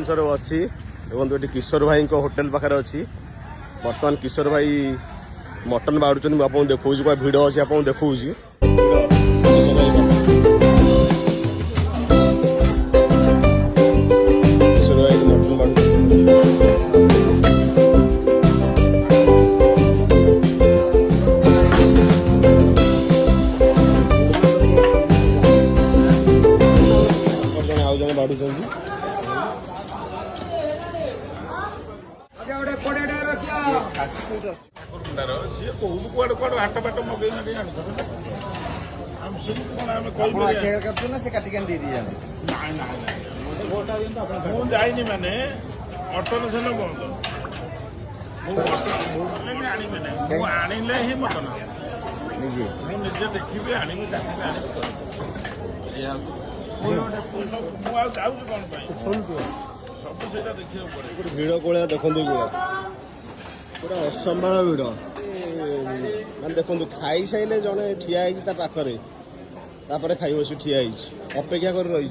भुवनेश्वर अच्छी देखो ये किशोर भाई होटेल पाखे अच्छी बर्तमान किशोर भाई मटन बाड़ुन आप देखा भिड़ अच्छी आप देखा हाट बाट मगे जाइनी माने मटन सेन बंद आनिले ही मटन मुझे देखी आनी सब भिड़ को देखते पूरा असंभाल भिड़ मान देखो खाई सारे जड़े ठिया पाखे खाई बस ठिया अपेक्षा कर रही